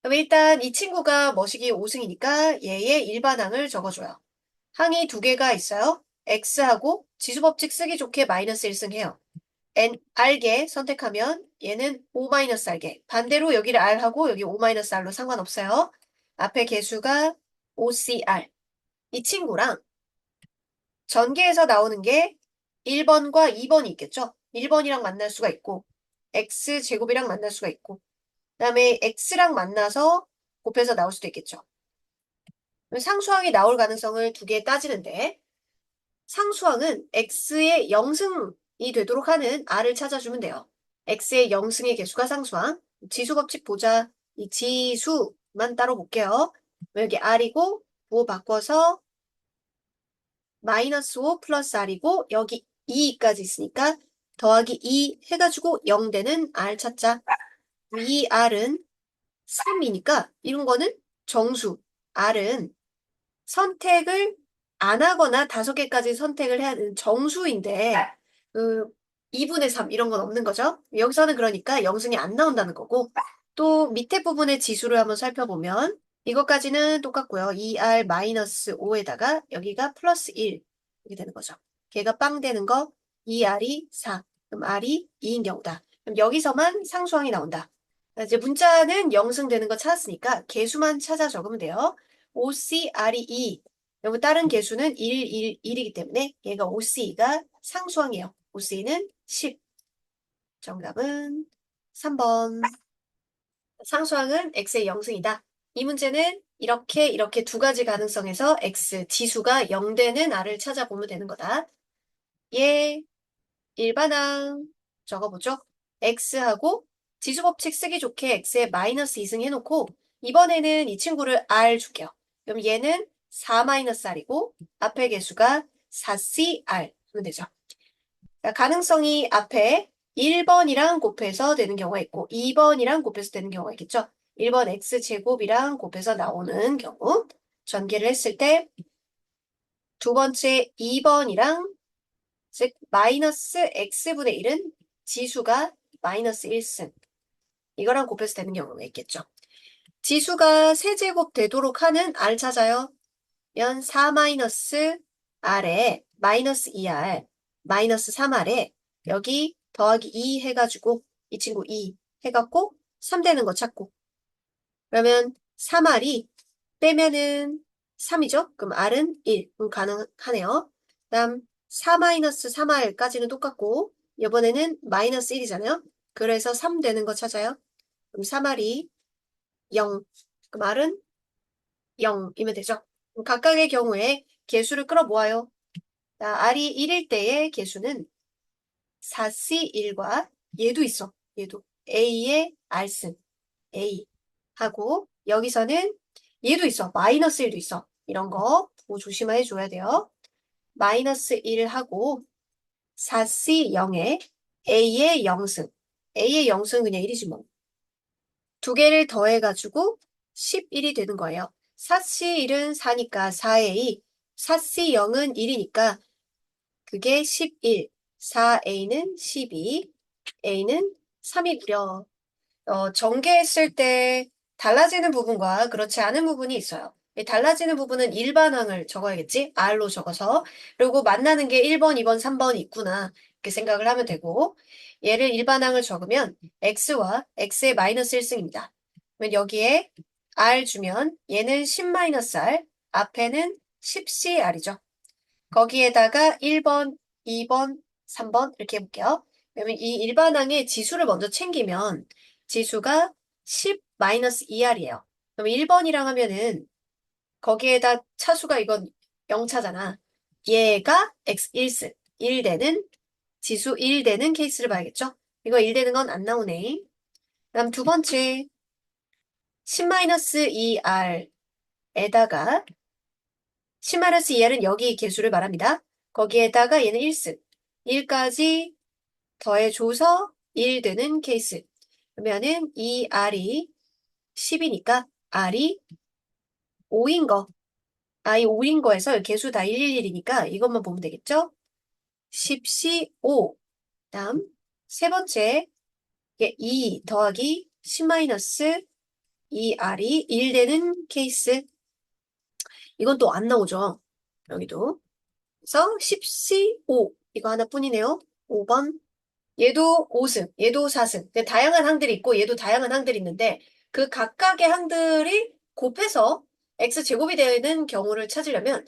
그럼 일단 이 친구가 머시기 5승이니까 얘의 일반항을 적어줘요. 항이 두 개가 있어요. x하고 지수법칙 쓰기 좋게 마이너스 1승 해요. r개 선택하면 얘는 5-r개. 반대로 여기를 r하고 여기 5-r로 상관없어요. 앞에 개수가 5cr. 이 친구랑 전개에서 나오는 게 1번과 2번이 있겠죠? 1번이랑 만날 수가 있고 x제곱이랑 만날 수가 있고 그다음에 x랑 만나서 곱해서 나올 수도 있겠죠. 상수항이 나올 가능성을 두 개 따지는데 상수항은 x의 0승이 되도록 하는 r을 찾아주면 돼요. x의 0승의 개수가 상수항. 지수 법칙 보자. 이 지수만 따로 볼게요. 여기 r이고 부호 바꿔서 마이너스 5 플러스 r이고 여기 2까지 있으니까 더하기 2 해가지고 0 되는 r 찾자. 이 r은 3이니까 이런 거는 정수. r은 선택을 안 하거나 5개까지 선택을 해야 하는 정수인데 그 2분의 3 이런 건 없는 거죠. 여기서는 그러니까 영승이 안 나온다는 거고 또 밑에 부분의 지수를 한번 살펴보면 이것까지는 똑같고요. 2r-5에다가 여기가 플러스 1 이렇게 되는 거죠. 걔가 빵 되는 거 2r이 4 그럼 r이 2인 경우다. 그럼 여기서만 상수항이 나온다. 이제 문자는 영승되는 거 찾았으니까 개수만 찾아 적으면 돼요. OCR이 2. 그리고 다른 개수는 1이기 때문에 얘가 OC가 상수항이에요. OC는 10. 정답은 3번. 상수항은 x의 0승이다. 이 문제는 이렇게 두 가지 가능성에서 x 지수가 0 되는 r을 찾아보면 되는 거다. 얘 일반항 적어보죠. x하고 지수법칙 쓰기 좋게 x에 마이너스 2승 해놓고 이번에는 이 친구를 r 줄게요. 그럼 얘는 4-r이고 앞에 개수가 4cr 하면 되죠. 그러니까 가능성이 앞에 1번이랑 곱해서 되는 경우가 있고 2번이랑 곱해서 되는 경우가 있겠죠. 1번 x제곱이랑 곱해서 나오는 경우 전개를 했을 때 두 번째 2번이랑 즉 마이너스 x분의 1은 지수가 마이너스 1승 이거랑 곱해서 되는 경우가 있겠죠. 지수가 세제곱 되도록 하는 r 찾아요. 면 4-r에 마이너스 2r 마이너스 3r에 여기 더하기 2 해가지고 이 친구 2 해갖고 3 되는 거 찾고 그러면 3r이 빼면은 3이죠? 그럼 r은 1 가능하네요. 다음 4-3r까지는 똑같고 이번에는 마이너스 1이잖아요. 그래서 3 되는 거 찾아요. 그럼 3r이 0 그럼 r은 0이면 되죠. 그럼 각각의 경우에 개수를 끌어모아요. 자, r이 1일 때의 개수는 4c1과 얘도 있어. 얘도 a의 r승 a 하고 여기서는 얘도 있어. 마이너스 1도 있어. 이런 거 보고 조심해 줘야 돼요. 마이너스 1하고 4c0에 a의 0승 a의 0승은 그냥 1이지 뭐. 두 개를 더해가지고 11이 되는 거예요. 4c1은 4니까 4a, 4c0은 1이니까 그게 11, 4a는 12, a는 3이고요. 전개했을 때 달라지는 부분과 그렇지 않은 부분이 있어요. 이 달라지는 부분은 일반항을 적어야겠지? R로 적어서. 그리고 만나는 게 1번, 2번, 3번이 있구나. 이렇게 생각을 하면 되고 얘를 일반항을 적으면 X와 X의 마이너스 1승입니다. 그러면 여기에 R 주면 얘는 10-R, 앞에는 10CR이죠. 거기에다가 1번, 2번, 3번 이렇게 해볼게요. 그러면 이 일반항의 지수를 먼저 챙기면 지수가 10-2R이에요. 그럼 1번이랑 하면은 거기에다 차수가 이건 0차잖아. 얘가 X1승, 1되는 지수 1되는 케이스를 봐야겠죠? 이거 1되는 건 안 나오네. 그다음 두 번째 10-2R에다가 10-2R은 여기 개수를 말합니다. 거기에다가 얘는 1승. 1까지 더해줘서 1 되는 케이스. 그러면은 이 R이 10이니까 R이 5인 거. I 5인 거에서 개수 다 111이니까 이것만 보면 되겠죠? 10C 5. 다음 세 번째 이게 2 더하기 10-2 이 R이 1 되는 케이스. 이건 또 안 나오죠. 여기도. 그래서 10C5 이거 하나뿐이네요. 5번. 얘도 5승, 얘도 4승. 다양한 항들이 있고 얘도 다양한 항들이 있는데 그 각각의 항들이 곱해서 x제곱이 되는 경우를 찾으려면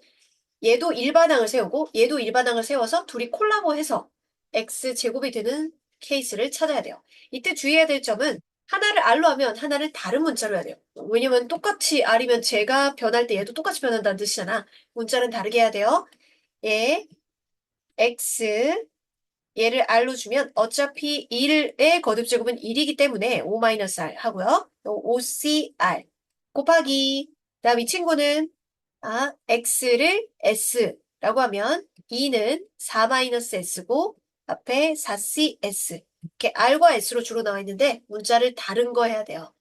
얘도 일반항을 세우고 얘도 일반항을 세워서 둘이 콜라보해서 x제곱이 되는 케이스를 찾아야 돼요. 이때 주의해야 될 점은 하나를 r로 하면 하나를 다른 문자로 해야 돼요. 왜냐면 똑같이 r이면 제가 변할 때 얘도 똑같이 변한다는 뜻이잖아. 문자는 다르게 해야 돼요. 얘 x 얘를 r로 주면 어차피 1의 거듭제곱은 1이기 때문에 5-r 하고요. 5cr 곱하기 다음 이 친구는 x를 s라고 하면 2는 4-s고 앞에 4cs 이렇게 r과 s로 주로 나와 있는데 문자를 다른 거 해야 돼요.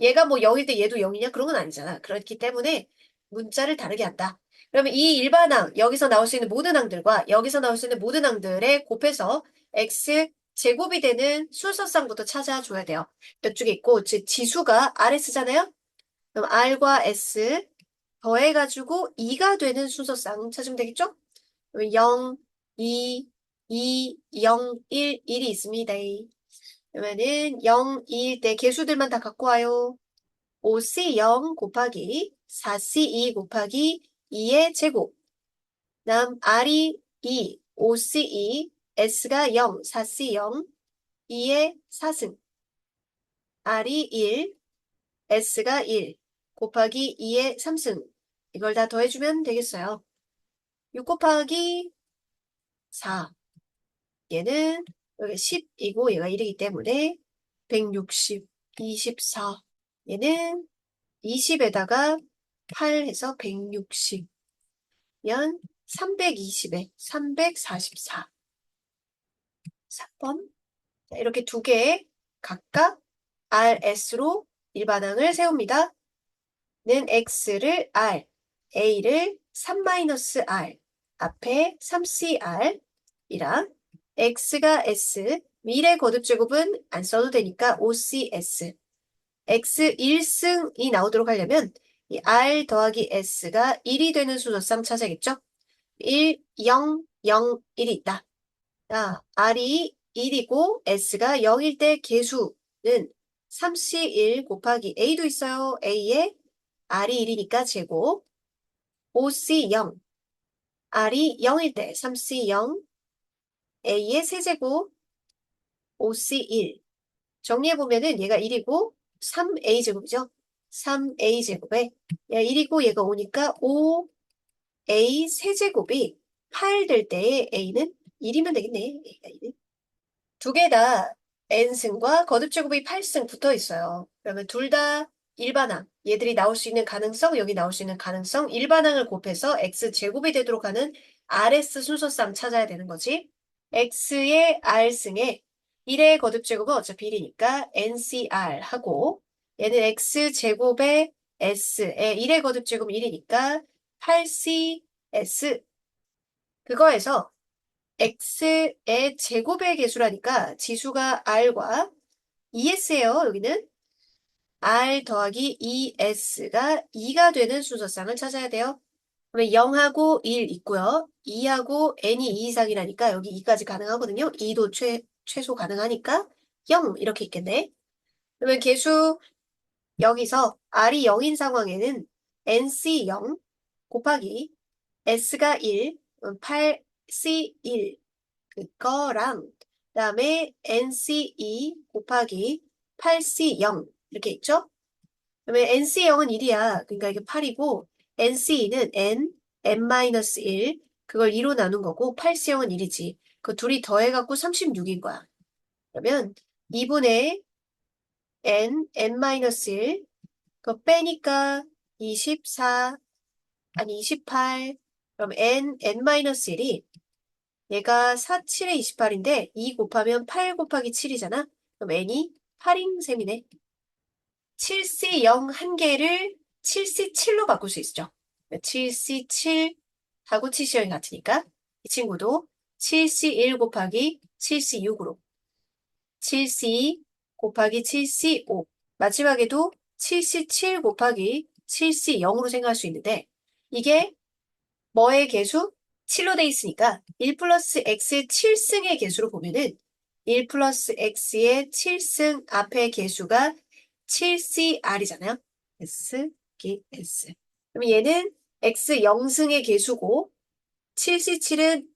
얘가 뭐 0일 때 얘도 0이냐? 그런 건 아니잖아. 그렇기 때문에 문자를 다르게 한다. 그러면 이 일반항, 여기서 나올 수 있는 모든 항들과 여기서 나올 수 있는 모든 항들에 곱해서 x 제곱이 되는 순서쌍부터 찾아줘야 돼요. 이쪽에 있고, 즉 지수가 RS잖아요? 그럼 R과 S 더해가지고 2가 되는 순서쌍 찾으면 되겠죠? 그럼 0, 2, 2, 0, 1, 1이 있습니다. 그러면은 0, 2일 때 개수들만 다 갖고 와요. 5C0 곱하기 4C2 곱하기 2의 제곱. 다음 R이 2, 5C2, S가 0, 4C0, 2의 4승. R이 1, S가 1, 곱하기 2의 3승. 이걸 다 더해주면 되겠어요. 6 곱하기 4. 얘는 여기 10이고 얘가 1이기 때문에 160, 24. 얘는 20에다가 8 해서 160. 면 320에 344. 4번. 이렇게 두 개 각각 RS로 일반항을 세웁니다. 는 X를 R, A를 3-R, 앞에 3CR 이랑 X가 S, 미래 거듭제곱은 안 써도 되니까 OCS. X 1승이 나오도록 하려면 이 R 더하기 S가 1이 되는 순서쌍 찾아야겠죠? 1, 0, 0, 1이 있다. 자, R이 1이고 S가 0일 때 개수는 3C1 곱하기 A도 있어요. A에 R이 1이니까 제곱. 5C0. R이 0일 때 3C0. A의 세제곱. 5C1. 정리해보면은 얘가 1이고 3A제곱이죠. 3A제곱에 얘가 1이고 얘가 5니까 5A 세제곱이 8 될 때의 A는 1이면 되겠네. A가 1. 두 개 다 n승과 거듭제곱이 8승 붙어 있어요. 그러면 둘 다 일반항, 얘들이 나올 수 있는 가능성, 여기 나올 수 있는 가능성, 일반항을 곱해서 x제곱이 되도록 하는 RS 순서쌍 찾아야 되는 거지. x의 r승에 1의 거듭제곱은 어차피 1이니까 ncr 하고 얘는 x제곱의 s의 1의 거듭제곱은 1이니까 8cs 그거에서 x의 제곱의 개수라니까 지수가 r과 es예요. 여기는 r 더하기 2s가 2가 되는 순서쌍을 찾아야 돼요. 그러면 0하고 1 있고요. 2하고 n이 2 이상이라니까 여기 2까지 가능하거든요. 2도 최소 가능하니까 0 이렇게 있겠네. 그러면 개수 여기서 r이 0인 상황에는 nc0 곱하기 s가 1, 8c1 그거랑 그다음에 NC2 곱하기 8C0 이렇게 있죠? 그러면 NC0은 1이야. 그러니까 이게 8이고 NC2는 N-1 그걸 2로 나눈 거고 8C0은 1이지. 그 둘이 더해갖고 36인 거야. 그러면 2분의 N-1 그거 빼니까 24 아니 28 그럼 N-1이 얘가 4, 7에 28인데 2 곱하면 8 곱하기 7이잖아. 그럼 n이 8인 셈이네. 7C0 한 개를 7C7로 바꿀 수 있죠. 7C7하고 7C0이 같으니까 이 친구도 7C1 곱하기 7C6으로 7C 곱하기 7C5 마지막에도 7C7 곱하기 7C0으로 생각할 수 있는데 이게 뭐의 개수? 7로 돼 있으니까 1 플러스 x의 7승의 개수로 보면은 1 플러스 x의 7승 앞의 개수가 7CR이잖아요. S, G, S. 그럼 얘는 x 0승의 개수고 7C7은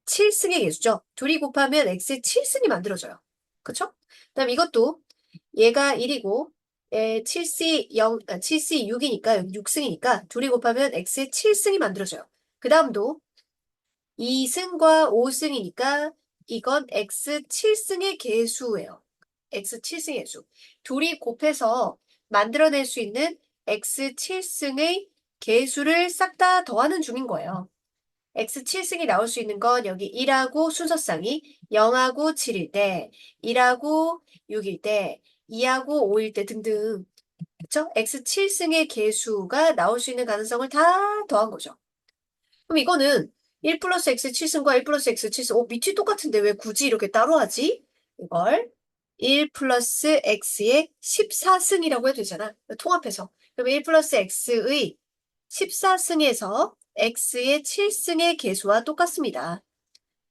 7승의 개수죠. 둘이 곱하면 x의 7승이 만들어져요. 그쵸? 그다음 이것도 얘가 1이고 7C0, 7C6이니까 6승이니까 둘이 곱하면 x의 7승이 만들어져요. 그 다음도 2승과 5승이니까 이건 x 7승의 개수예요. x 7승의 개수. 둘이 곱해서 만들어낼 수 있는 x 7승의 개수를 싹 다 더하는 중인 거예요. x 7승이 나올 수 있는 건 여기 1하고 순서쌍이 0하고 7일 때, 1하고 6일 때, 2하고 5일 때 등등. 그쵸? x 7승의 개수가 나올 수 있는 가능성을 다 더한 거죠. 그럼 이거는 1 플러스 x 7승과 1 플러스 x 7승, 밑이 똑같은데 왜 굳이 이렇게 따로 하지? 이걸 1 플러스 x의 14승이라고 해도 되잖아. 통합해서. 그럼 1 플러스 x의 14승에서 x의 7승의 개수와 똑같습니다.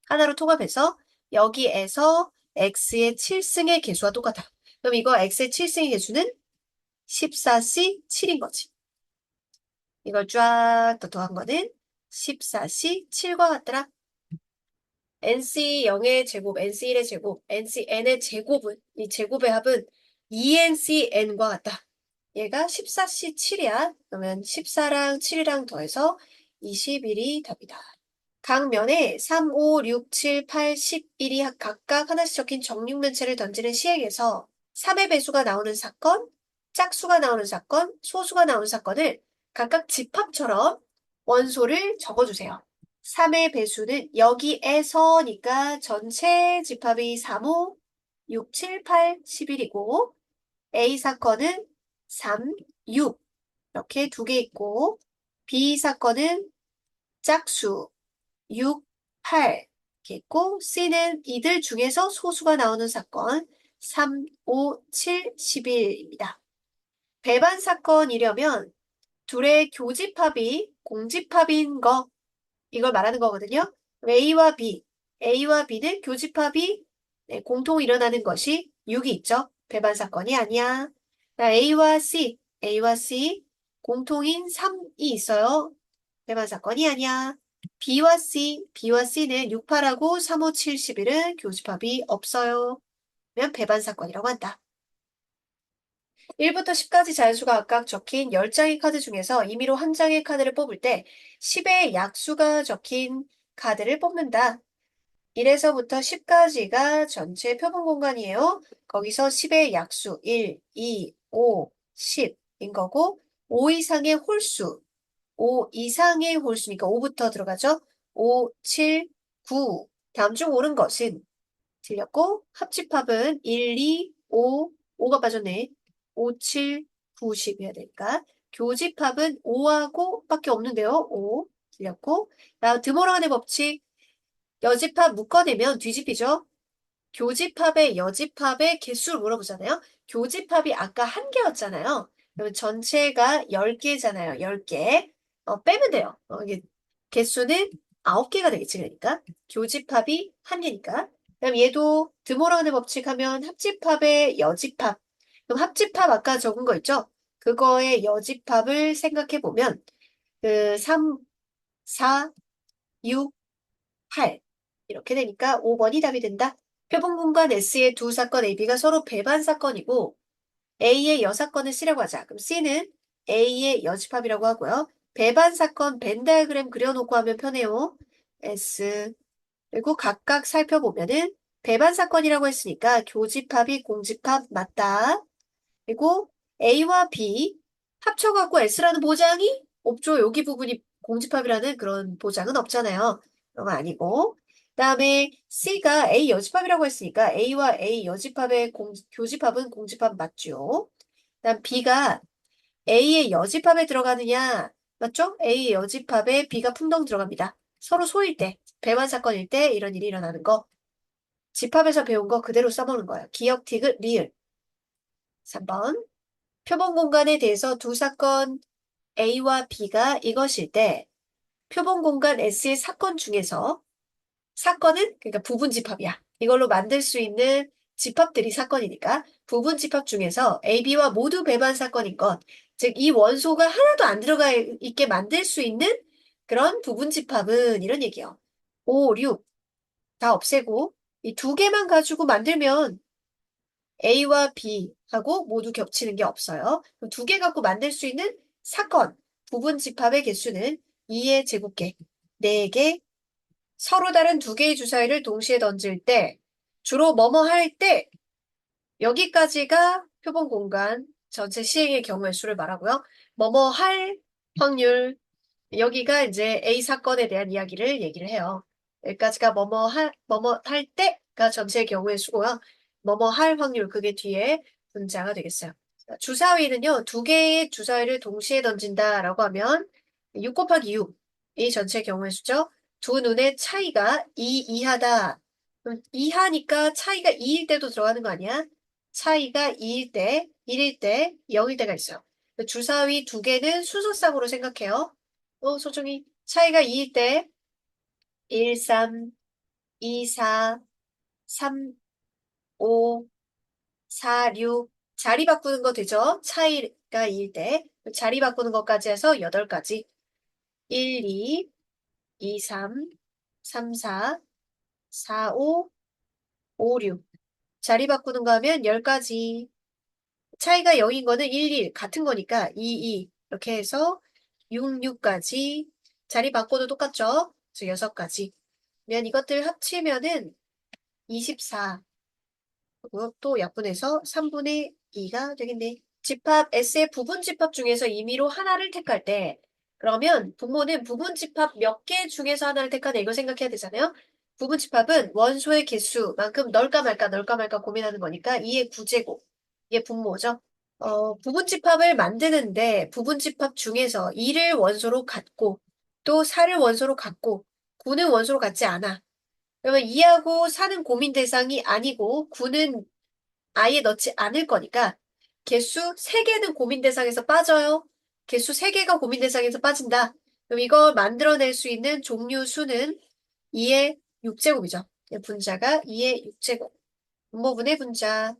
하나로 통합해서 여기에서 x의 7승의 개수와 똑같아. 그럼 이거 x의 7승의 개수는 14C 7인 거지. 이걸 쫙 더 더한 거는 14C 7과 같더라. NC 0의 제곱, NC 1의 제곱, NC n의 제곱은, 이 제곱의 합은 2NC n과 같다. 얘가 14C 7이야. 그러면 14랑 7이랑 더해서 21이 답이다. 각 면에 3, 5, 6, 7, 8, 11이 각각 하나씩 적힌 정육면체를 던지는 시행에서 3의 배수가 나오는 사건, 짝수가 나오는 사건, 소수가 나오는 사건을 각각 집합처럼 원소를 적어주세요. 3의 배수는 여기에서니까 전체 집합이 3, 5, 6, 7, 8, 11이고 A 사건은 3, 6 이렇게 두 개 있고 B 사건은 짝수 6, 8 이렇게 있고 C는 이들 중에서 소수가 나오는 사건 3, 5, 7, 11입니다. 배반 사건이려면 둘의 교집합이 공집합인 거 이걸 말하는 거거든요. A와 B, A와 B는 교집합이 공통 일어나는 것이 6이 있죠. 배반 사건이 아니야. A와 C, A와 C 공통인 3이 있어요. 배반 사건이 아니야. B와 C, B와 C는 6, 8하고 3, 5, 7, 11은 교집합이 없어요. 그러면 배반 사건이라고 한다. 1부터 10까지 자연수가 각각 적힌 10장의 카드 중에서 임의로 한 장의 카드를 뽑을 때 10의 약수가 적힌 카드를 뽑는다. 1에서부터 10까지가 전체 표본 공간이에요. 거기서 10의 약수 1, 2, 5, 10인 거고 5 이상의 홀수, 5 이상의 홀수니까 5부터 들어가죠. 5, 7, 9. 다음 중 옳은 것은 틀렸고 합집합은 1, 2, 5, 5가 빠졌네. 5, 7, 9, 10 해야 되니까 교집합은 5하고 밖에 없는데요. 5 틀렸고 다음 드모라간의 법칙 여집합 묶어내면 뒤집히죠. 교집합의 여집합의 개수를 물어보잖아요. 교집합이 아까 한 개였잖아요. 그러면 전체가 10개잖아요. 10개. 빼면 돼요. 이게 개수는 9개가 되겠지. 그러니까 교집합이 한 개니까. 그럼 얘도 드모라간의 법칙 하면 합집합의 여집합. 그럼 합집합 아까 적은 거 있죠? 그거의 여집합을 생각해 보면 그 3, 4, 6, 8 이렇게 되니까 5번이 답이 된다. 표본 공간 S의 두 사건 AB가 서로 배반 사건이고 A의 여사건을 C라고 하자. 그럼 C는 A의 여집합이라고 하고요. 배반 사건 벤 다이어그램 그려놓고 하면 편해요. S 그리고 각각 살펴보면은 배반 사건이라고 했으니까 교집합이 공집합 맞다. 그리고 A와 B 합쳐갖고 S라는 보장이 없죠. 여기 부분이 공집합이라는 그런 보장은 없잖아요. 그런 거 아니고. 그다음에 C가 A 여집합이라고 했으니까 A와 A 여집합의 교집합은 공집합 맞죠. 그다음 B가 A의 여집합에 들어가느냐 맞죠? A의 여집합에 B가 풍덩 들어갑니다. 서로 소일 때, 배반 사건일 때 이런 일이 일어나는 거. 집합에서 배운 거 그대로 써보는 거예요. 기억, 티귿, 리을. 3번. 표본 공간에 대해서 두 사건 A와 B가 이것일 때 표본 공간 S의 사건 중에서 사건은 그러니까 부분 집합이야. 이걸로 만들 수 있는 집합들이 사건이니까 부분 집합 중에서 A, B와 모두 배반 사건인 것. 즉, 이 원소가 하나도 안 들어가 있게 만들 수 있는 그런 부분 집합은 이런 얘기예요. 5, 6 다 없애고 이 두 개만 가지고 만들면 A와 B하고 모두 겹치는 게 없어요. 두 개 갖고 만들 수 있는 사건, 부분 집합의 개수는 2의 제곱계, 4개, 서로 다른 두 개의 주사위를 동시에 던질 때, 주로 뭐뭐 할 때, 여기까지가 표본 공간 전체 시행의 경우의 수를 말하고요. 뭐뭐 할 확률, 여기가 이제 A 사건에 대한 이야기를 얘기를 해요. 여기까지가 뭐뭐 할 때가 전체의 경우의 수고요. 뭐뭐 할 확률, 그게 뒤에 분자가 되겠어요. 주사위는요, 두 개의 주사위를 동시에 던진다라고 하면 6 곱하기 6, 이 전체의 경우의 수죠. 두 눈의 차이가 2 이하다. 그럼 이하니까 차이가 2일 때도 들어가는 거 아니야? 차이가 2일 때, 1일 때, 0일 때가 있어요. 주사위 두 개는 순서쌍으로 생각해요. 소중히 차이가 2일 때 1, 3, 2, 4, 3, 5, 4, 6 자리 바꾸는 거 되죠? 차이가 2일 때 자리 바꾸는 것까지 해서 8가지 1, 2, 2, 3, 3, 4, 4, 5, 5, 6 자리 바꾸는 거 하면 10가지 차이가 0인 거는 1, 1 같은 거니까 2, 2 이렇게 해서 6, 6까지 자리 바꿔도 똑같죠? 그래서 6가지 그러면 이것들 합치면은 24 그리고 또 약분해서 3분의 2가 되겠네. 집합 S의 부분 집합 중에서 임의로 하나를 택할 때 그러면 분모는 부분 집합 몇 개 중에서 하나를 택하냐 이걸 생각해야 되잖아요. 부분 집합은 원소의 개수만큼 넣을까 말까 고민하는 거니까 2의 9제곱 이게 분모죠. 부분 집합을 만드는데 부분 집합 중에서 2를 원소로 갖고 또 4를 원소로 갖고 9는 원소로 갖지 않아. 그러면 2하고 4는 고민 대상이 아니고 9는 아예 넣지 않을 거니까 개수 3개는 고민 대상에서 빠져요. 개수 3개가 고민 대상에서 빠진다. 그럼 이걸 만들어낼 수 있는 종류 수는 2의 6제곱이죠. 분자가 2의 6제곱. 분모분의 분자.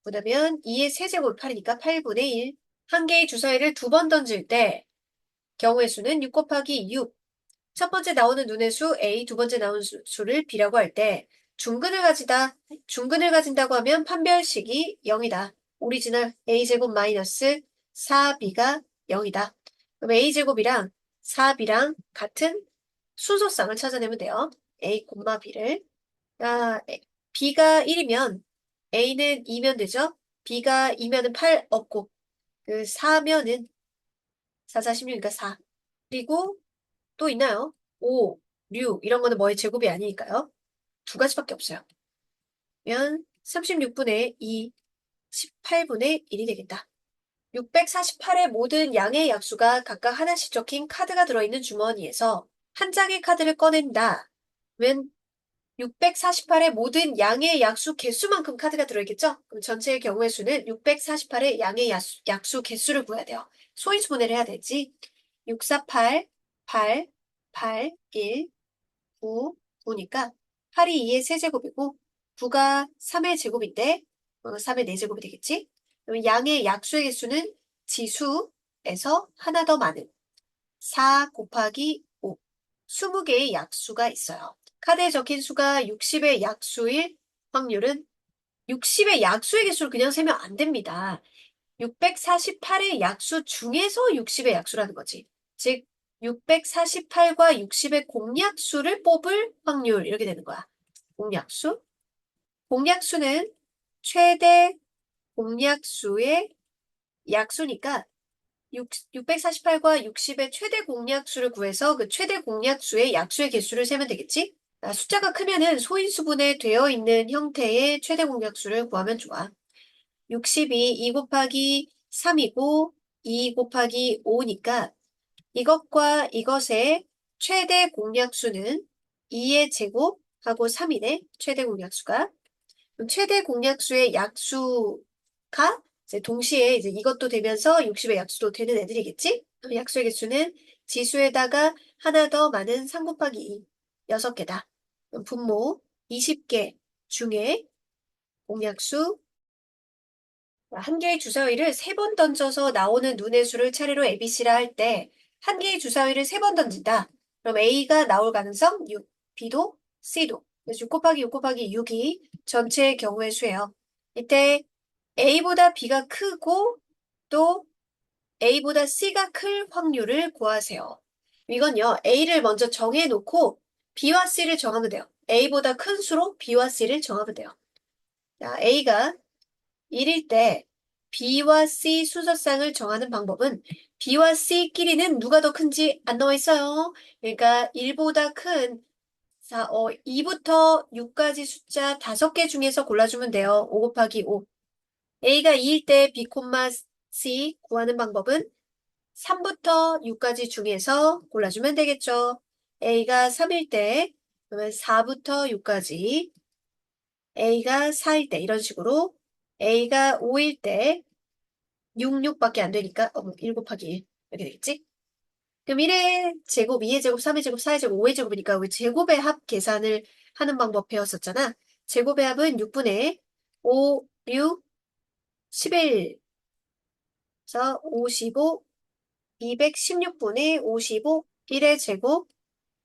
그러면 2의 세제곱 8이니까 8분의 1. 한 개의 주사위를 두 번 던질 때 경우의 수는 6 곱하기 6. 첫 번째 나오는 눈의 수 A, 두 번째 나오는 수를 B라고 할 때 중근을 가지다. 중근을 가진다고 하면 판별식이 0이다. 오리지널 A제곱 마이너스 4B가 0이다. 그럼 A제곱이랑 4B랑 같은 순서쌍을 찾아내면 돼요. A, B를. B가 1이면 A는 2면 되죠? B가 2면은 8 없고 그 4면은 4, 4, 16이니까 4. 그리고 또 있나요? 5, 6 이런 거는 뭐의 제곱이 아니니까요. 두 가지밖에 없어요. 그러면 36분의 2, 18분의 1이 되겠다. 648의 모든 양의 약수가 각각 하나씩 적힌 카드가 들어있는 주머니에서 한 장의 카드를 꺼낸다. 면 648의 모든 양의 약수 개수만큼 카드가 들어있겠죠? 그럼 전체의 경우의 수는 648의 양의 약수 개수를 구해야 돼요. 소인수분해를 해야 되지. 648, 8, 8, 1, 9, 9니까 8이 2의 세제곱이고 9가 3의 제곱인데 3의 4제곱이 되겠지? 그럼 양의 약수의 개수는 지수에서 하나 더 많은 4 곱하기 5, 20개의 약수가 있어요. 카드에 적힌 수가 60의 약수일 확률은 60의 약수의 개수를 그냥 세면 안 됩니다. 648의 약수 중에서 60의 약수라는 거지. 즉 648과 60의 공약수를 뽑을 확률 이렇게 되는 거야. 공약수. 공약수는 최대 공약수의 약수니까 648과 60의 최대 공약수를 구해서 그 최대 공약수의 약수의 개수를 세면 되겠지? 숫자가 크면은 소인수분해 되어 있는 형태의 최대 공약수를 구하면 좋아. 60이 2 곱하기 3이고 2 곱하기 5니까 이것과 이것의 최대 공약수는 2의 제곱하고 3이네. 최대 공약수가. 그럼 최대 공약수의 약수가 이제 동시에 이제 이것도 되면서 60의 약수도 되는 애들이겠지? 그럼 약수의 개수는 지수에다가 하나 더 많은 3 곱하기 2, 6개다. 그럼 분모 20개 중에 공약수 한 개의 주사위를 3번 던져서 나오는 눈의 수를 차례로 ABC라 할 때 한 개의 주사위를 3번 던진다. 그럼 A가 나올 가능성 6, B도 C도. 그래서 6 곱하기 6 곱하기 6이 전체의 경우의 수예요. 이때 A보다 B가 크고 또 A보다 C가 클 확률을 구하세요. 이건요, A를 먼저 정해놓고 B와 C를 정하면 돼요. A보다 큰 수로 B와 C를 정하면 돼요. 자, A가 1일 때 B와 C 순서쌍을 정하는 방법은 B와 C끼리는 누가 더 큰지 안 나와 있어요. 그러니까 1보다 큰 2부터 6까지 숫자 5개 중에서 골라주면 돼요. 5 곱하기 5. A가 2일 때 B, C 구하는 방법은 3부터 6까지 중에서 골라주면 되겠죠. A가 3일 때 그러면 4부터 6까지 A가 4일 때 이런 식으로 A가 5일 때 6, 6밖에 안 되니까 1 곱하기 1 이렇게 되겠지? 그럼 1의 제곱, 2의 제곱, 3의 제곱, 4의 제곱, 5의 제곱이니까 우리 제곱의 합 계산을 하는 방법 배웠었잖아. 제곱의 합은 6분의 5, 6, 11, 그래서 55, 216분의 55, 1의 제곱,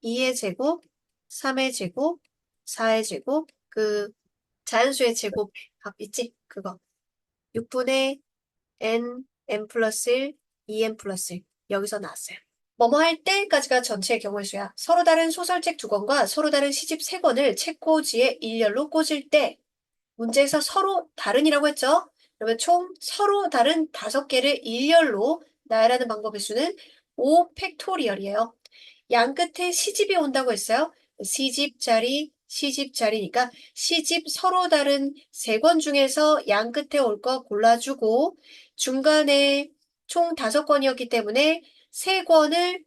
2의 제곱, 3의 제곱, 4의 제곱, 그 자연수의 제곱 합 있지? 그거. 6분의 n 플러스 1, 2n 플러스 1. 여기서 나왔어요. 뭐뭐 할 때까지가 전체의 경우의 수야. 서로 다른 소설책 2권과 서로 다른 시집 3권을 책꽂이에 일렬로 꽂을 때 문제에서 서로 다른이라고 했죠? 그러면 총 서로 다른 5개를 일렬로 나열하는 방법의 수는 5 팩토리얼이에요. 양 끝에 시집이 온다고 했어요. 시집 자리, 시집 자리니까 시집 서로 다른 3권 중에서 양 끝에 올 거 골라주고 중간에 총 5권이었기 때문에 3권을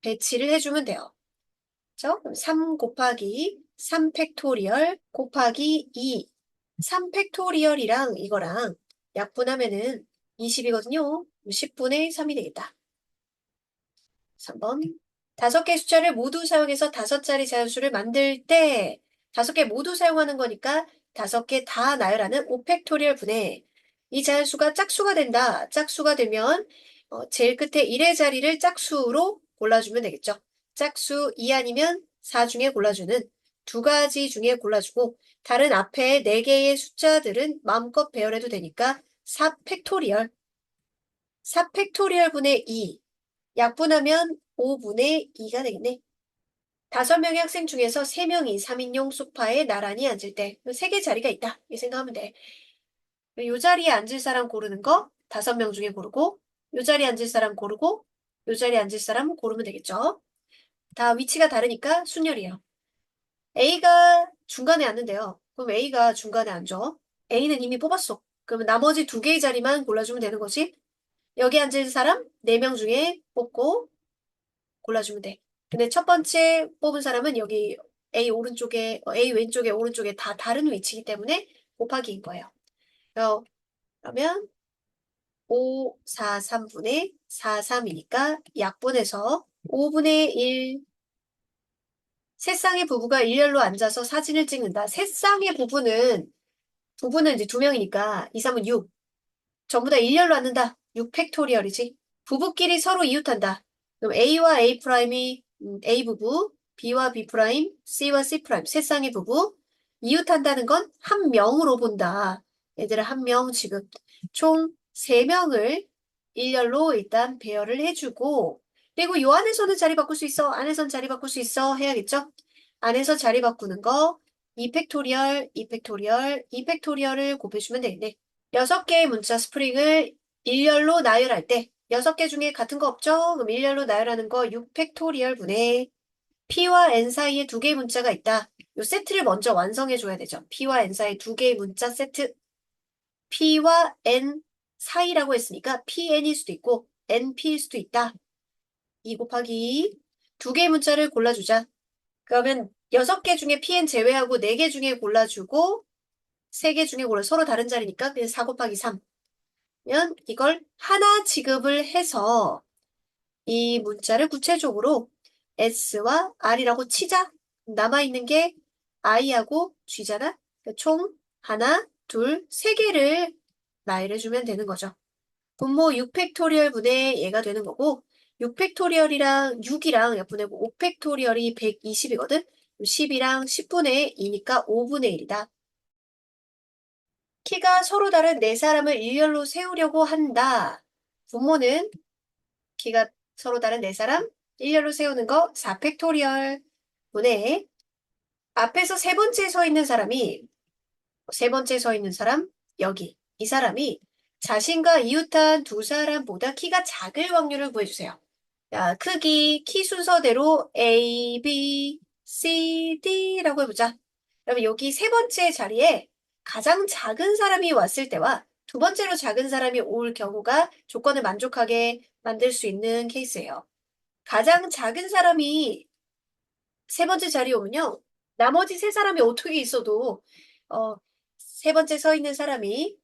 배치를 해주면 돼요. 그죠? 그럼 3 곱하기 3 팩토리얼 곱하기 2. 3 팩토리얼이랑 이거랑 약분하면은 20이거든요. 10분의 3이 되겠다. 3번. 5개 숫자를 모두 사용해서 5자리 자연수를 만들 때 5개 모두 사용하는 거니까 5개 다 나열하는 5팩토리얼 분의 이 자연수가 짝수가 된다. 짝수가 되면 제일 끝에 1의 자리를 짝수로 골라주면 되겠죠. 짝수 2 아니면 4 중에 골라주는 2가지 중에 골라주고 다른 앞에 4개의 숫자들은 마음껏 배열해도 되니까 4 팩토리얼 4 팩토리얼 분의 2 약분하면 5분의 2가 되겠네. 5명의 학생 중에서 3명이 3인용 소파에 나란히 앉을 때 3개 자리가 있다. 이 생각하면 돼. 이 자리에 앉을 사람 고르는 거 5명 중에 고르고 이 자리에 앉을 사람 고르고 이 자리에 앉을 사람 고르면 되겠죠. 다 위치가 다르니까 순열이에요. A가 중간에 앉는데요. 그럼 A가 중간에 앉아. A는 이미 뽑았어. 그러면 나머지 2개의 자리만 골라주면 되는 거지. 여기 앉을 사람 4명 중에 뽑고 골라주면 돼. 근데 첫 번째 뽑은 사람은 여기 A 오른쪽에, A 왼쪽에, 오른쪽에 다 다른 위치이기 때문에 곱하기인 거예요. 그러면 5, 4, 3분의 4, 3이니까 약분해서 5분의 1. 세 쌍의 부부가 일렬로 앉아서 사진을 찍는다. 세 쌍의 부부는 이제 2명이니까 2, 3은 6. 전부 다 일렬로 앉는다. 6 팩토리얼이지. 부부끼리 서로 이웃한다. 그럼 A와 A 프라임이 A 부부, B와 B 프라임, C와 C 프라임, 세 쌍의 부부. 이웃한다는 건 한 명으로 본다. 얘들아 한 명 지금 총 3명을 일렬로 일단 배열을 해주고 그리고 요 안에서는 자리 바꿀 수 있어. 안에선 자리 바꿀 수 있어. 해야겠죠? 안에서 자리 바꾸는 거 2팩토리얼, 2팩토리얼, 2팩토리얼을 곱해주면 되겠네. 6개의 문자 스프링을 일렬로 나열할 때 6개 중에 같은 거 없죠? 그럼 일렬로 나열하는 거 6팩토리얼 분의 P와 N 사이에 2개의 문자가 있다. 이 세트를 먼저 완성해줘야 되죠. P와 N 사이에 2개의 문자 세트. P와 N 사이라고 했으니까 PN일 수도 있고 NP일 수도 있다. 2 곱하기 2개의 문자를 골라주자. 그러면 6개 중에 PN 제외하고 4개 중에 골라주고 3개 중에 골라 서로 다른 자리니까 그냥 4 곱하기 3. 그러면 이걸 하나 지급을 해서 이 문자를 구체적으로 S와 R이라고 치자. 남아있는 게 I하고 G잖아. 총 하나, 둘, 세 개를 나열해주면 되는 거죠. 분모 6팩토리얼 분의 얘가 되는 거고 6팩토리얼이랑 6이랑 약분해고 5팩토리얼이 120이거든. 10이랑 10분의 2니까 5분의 1이다. 키가 서로 다른 네 사람을 일렬로 세우려고 한다. 분모는 키가 서로 다른 네 사람 일렬로 세우는 거 4팩토리얼 분의 앞에서 세 번째 서 있는 사람이 세 번째 서 있는 사람 여기 이 사람이 자신과 이웃한 두 사람보다 키가 작을 확률을 구해주세요. 자, 크기, 키 순서대로 A, B, C, D라고 해보자. 그러면 여기 세 번째 자리에 가장 작은 사람이 왔을 때와 두 번째로 작은 사람이 올 경우가 조건을 만족하게 만들 수 있는 케이스예요. 가장 작은 사람이 세 번째 자리에 오면요. 나머지 세 사람이 어떻게 있어도 세 번째 서 있는 사람이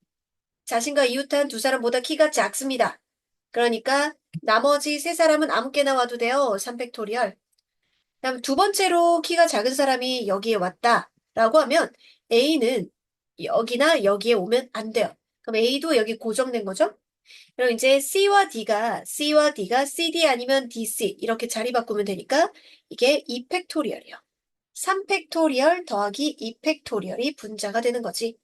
자신과 이웃한 두 사람보다 키가 작습니다. 그러니까 나머지 세 사람은 아무렇게나 와도 돼요. 3팩토리얼. 그다음 두 번째로 키가 작은 사람이 여기에 왔다라고 하면 A는 여기나 여기에 오면 안 돼요. 그럼 A도 여기 고정된 거죠? 그럼 이제 C와 D가 CD 아니면 DC 이렇게 자리 바꾸면 되니까 이게 2팩토리얼이에요. 3팩토리얼 더하기 2팩토리얼이 분자가 되는 거지.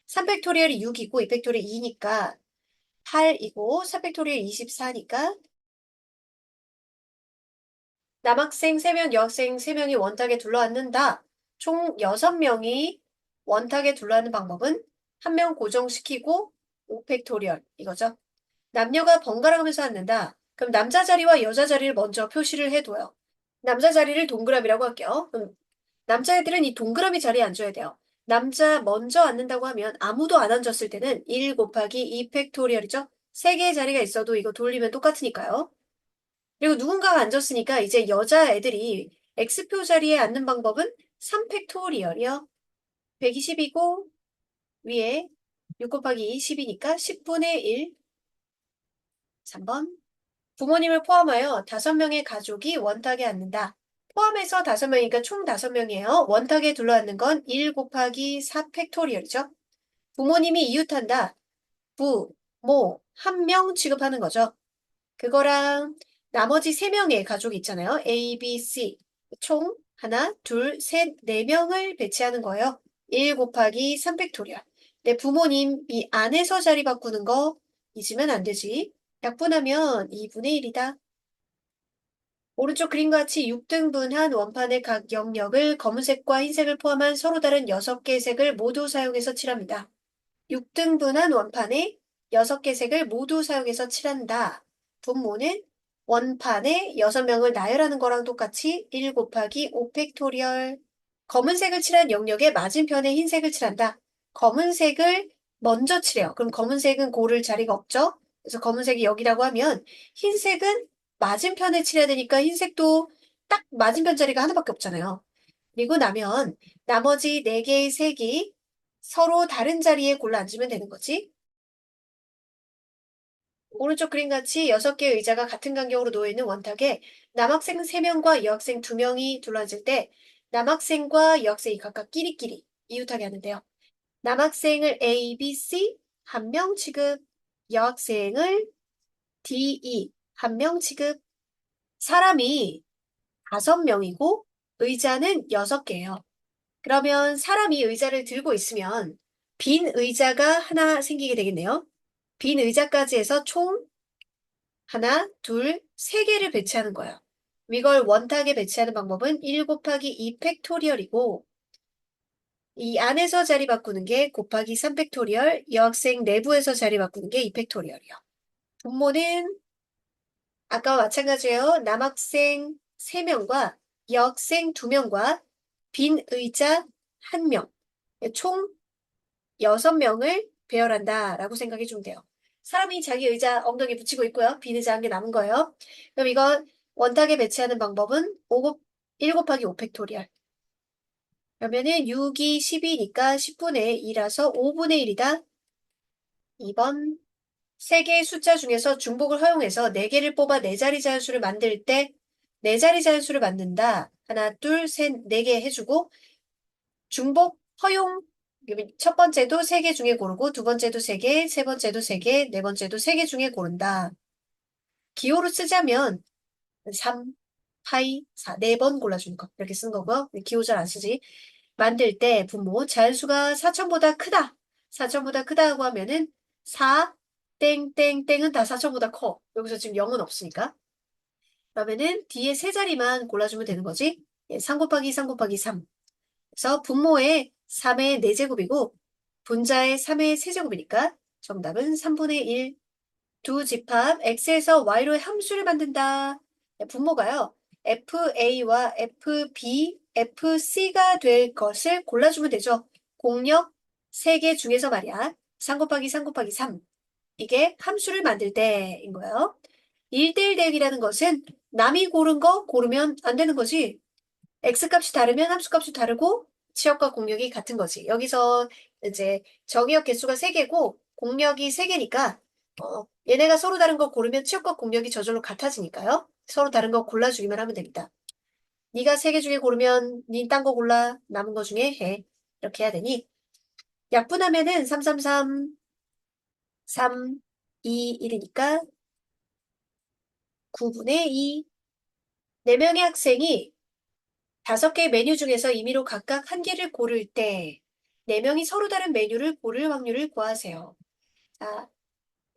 3팩토리얼이 6이고 2팩토리얼이 2니까 8이고 4팩토리얼 24니까 남학생 3명, 여학생 3명이 원탁에 둘러앉는다. 총 6명이 원탁에 둘러앉는 방법은 한 명 고정시키고 5팩토리얼 이거죠. 남녀가 번갈아 가면서 앉는다. 그럼 남자 자리와 여자 자리를 먼저 표시를 해둬요. 남자 자리를 동그라미라고 할게요. 그럼 남자애들은 이 동그라미 자리에 앉아야 돼요. 남자 먼저 앉는다고 하면 아무도 안 앉았을 때는 1 곱하기 2 팩토리얼이죠. 3개의 자리가 있어도 이거 돌리면 똑같으니까요. 그리고 누군가가 앉았으니까 이제 여자애들이 X표 자리에 앉는 방법은 3 팩토리얼이요. 120이고 위에 6 곱하기 2, 10이니까 10분의 1. 3번. 부모님을 포함하여 5명의 가족이 원탁에 앉는다. 포함해서 5명이니까 총 5명이에요. 원탁에 둘러앉는 건 1 곱하기 4 팩토리얼이죠. 부모님이 이웃한다. 부, 모, 한 명 취급하는 거죠. 그거랑 나머지 3명의 가족이 있잖아요. A, B, C. 총 하나, 둘, 셋, 4명을 배치하는 거예요. 1 곱하기 3 팩토리얼. 내 부모님 이 안에서 자리 바꾸는 거 잊으면 안 되지. 약분하면 2분의 1이다. 오른쪽 그림과 같이 6등분한 원판의 각 영역을 검은색과 흰색을 포함한 서로 다른 6개의 색을 모두 사용해서 칠합니다. 6등분한 원판에 6개 색을 모두 사용해서 칠한다. 분모는 원판에 6명을 나열하는 거랑 똑같이 1 곱하기 5 팩토리얼. 검은색을 칠한 영역에 맞은편에 흰색을 칠한다. 검은색을 먼저 칠해요. 그럼 검은색은 고를 자리가 없죠? 그래서 검은색이 여기라고 하면 흰색은 맞은편에 칠해야 되니까 흰색도 딱 맞은편 자리가 하나밖에 없잖아요. 그리고 나면 나머지 4개의 색이 서로 다른 자리에 골라 앉으면 되는 거지. 오른쪽 그림같이 6개의 의자가 같은 간격으로 놓여있는 원탁에 남학생 3명과 여학생 2명이 둘러앉을 때 남학생과 여학생이 각각 끼리끼리 이웃하게 하는데요. 남학생을 A, B, C 한 명 취급, 여학생을 D, E 한 명 취급. 사람이 5명이고 의자는 6개예요. 그러면 사람이 의자를 들고 있으면 빈 의자가 하나 생기게 되겠네요. 빈 의자까지 해서 총 하나, 둘, 세 개를 배치하는 거예요. 이걸 원탁에 배치하는 방법은 1 곱하기 2 팩토리얼이고 이 안에서 자리 바꾸는 게 곱하기 3 팩토리얼, 여학생 내부에서 자리 바꾸는 게 2 팩토리얼이요. 분모는 아까와 마찬가지예요. 남학생 3명과 여학생 2명과 빈 의자 1명, 총 6명을 배열한다라고 생각해 주면 돼요. 사람이 자기 의자 엉덩이에 붙이고 있고요. 빈 의자 한 개 남은 거예요. 그럼 이건 원탁에 배치하는 방법은 1 곱하기 5 팩토리얼. 그러면은 6이 10이니까 10분의 2라서 5분의 1이다. 2번. 3개의 숫자 중에서 중복을 허용해서 4개를 뽑아 4자리 자연수를 만들 때 4자리 자연수를 만든다. 하나, 둘, 셋, 4개 해주고 중복 허용 첫 번째도 3개 중에 고르고 두 번째도 3개, 세 번째도 3개, 네 번째도 3개 중에 고른다. 기호로 쓰자면 3, 파이, 4, 4번 골라주는 거. 이렇게 쓴 거고요. 기호 잘 안 쓰지. 만들 때 분모 자연수가 4천보다 크다. 4천보다 크다고 하면은 4, 땡땡땡은 다 4천보다 커. 여기서 지금 0은 없으니까. 그러면은 뒤에 세 자리만 골라주면 되는 거지. 3 곱하기 3 곱하기 3. 그래서 분모의 3의 4제곱이고 분자의 3의 세제곱이니까 정답은 3분의 1. 두 집합 x에서 y로의 함수를 만든다. 분모가요. fa와 fb, fc가 될 것을 골라주면 되죠. 공역 3개 중에서 말이야. 3 곱하기 3 곱하기 3. 이게 함수를 만들 때인 거예요. 1대1 대응이라는 것은 남이 고른 거 고르면 안 되는 거지. x값이 다르면 함수값이 다르고 치역과 공역이 같은 거지. 여기서 이제 정의역 개수가 3개고 공역이 3개니까 얘네가 서로 다른 거 고르면 치역과 공역이 저절로 같아지니까요. 서로 다른 거 골라주기만 하면 됩니다. 네가 3개 중에 고르면 니 딴 거 골라 남은 거 중에 해. 이렇게 해야 되니 약분하면은 3, 3, 3, 3, 2, 1이니까 9분의 2. 4명의 학생이 5개의 메뉴 중에서 임의로 각각 한 개를 고를 때 4명이 서로 다른 메뉴를 고를 확률을 구하세요. 자,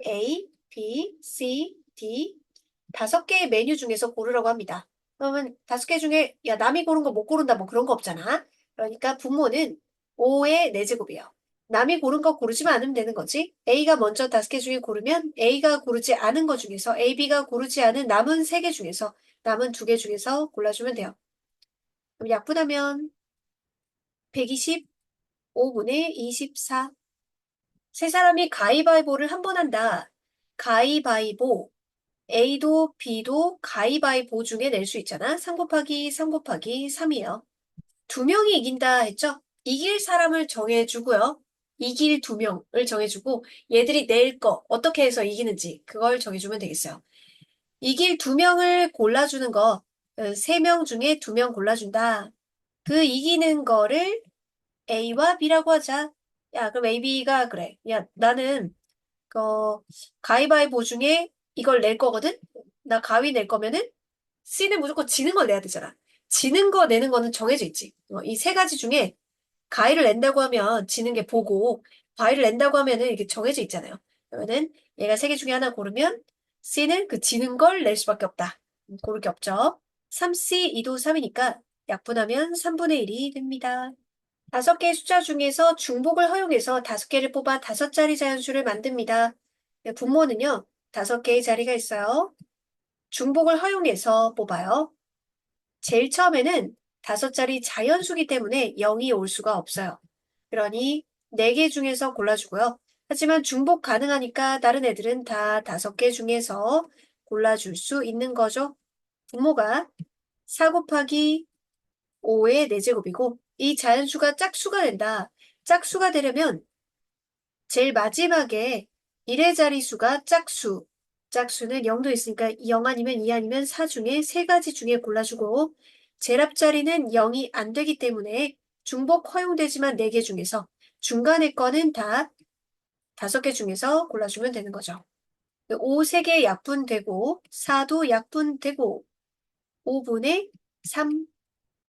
A, B, C, D 5개의 메뉴 중에서 고르라고 합니다. 그러면 5개 중에 야 남이 고른 거 못 고른다 뭐 그런 거 없잖아. 그러니까 분모는 5의 4제곱이에요. 남이 고른 거 고르지만 않으면 되는 거지. A가 먼저 5개 중에 고르면 A가 고르지 않은 거 중에서 A, B가 고르지 않은 남은 3개 중에서 남은 2개 중에서 골라주면 돼요. 그럼 약분하면 125분의 24. 세 사람이 가위바위보를 한 번 한다. 가위바위보. A도 B도 가위바위보 중에 낼 수 있잖아. 3 곱하기 3 곱하기 3이에요. 2명이 이긴다 했죠? 이길 사람을 정해주고요. 이길 2명을 정해주고 얘들이 낼 거 어떻게 해서 이기는지 그걸 정해주면 되겠어요. 이길 2명을 골라주는 거 3명 중에 2명 골라준다. 그 이기는 거를 A와 B라고 하자. 야, 그럼 A, B가 그래. 야, 나는 가위바위보 중에 이걸 낼 거거든? 나 가위 낼 거면은 C는 무조건 지는 걸 내야 되잖아. 지는 거 내는 거는 정해져 있지. 이 세 가지 중에 가위를 낸다고 하면 지는 게 보고 바위를 낸다고 하면은 이게 정해져 있잖아요. 그러면은 얘가 세 개 중에 하나 고르면 C는 그 지는 걸 낼 수밖에 없다. 고를 게 없죠. 3C, 2도 3이니까 약분하면 3분의 1이 됩니다. 5개의 숫자 중에서 중복을 허용해서 5개를 뽑아 5자리 자연수를 만듭니다. 분모는요, 5개의 자리가 있어요. 중복을 허용해서 뽑아요. 제일 처음에는 5자리 자연수기 때문에 0이 올 수가 없어요. 그러니 4개 중에서 골라주고요. 하지만 중복 가능하니까 다른 애들은 다 5개 중에서 골라줄 수 있는 거죠. 분모가 4 곱하기 5의 4제곱이고 이 자연수가 짝수가 된다. 짝수가 되려면 제일 마지막에 1의 자리수가 짝수. 짝수는 0도 있으니까 0 아니면 2 아니면 4 중에 3가지 중에 골라주고 제일 앞자리는 0이 안 되기 때문에 중복 허용되지만 4개 중에서 중간에 거는 다 5개 중에서 골라주면 되는 거죠. 5 3개 약분되고 4도 약분되고 5분의 3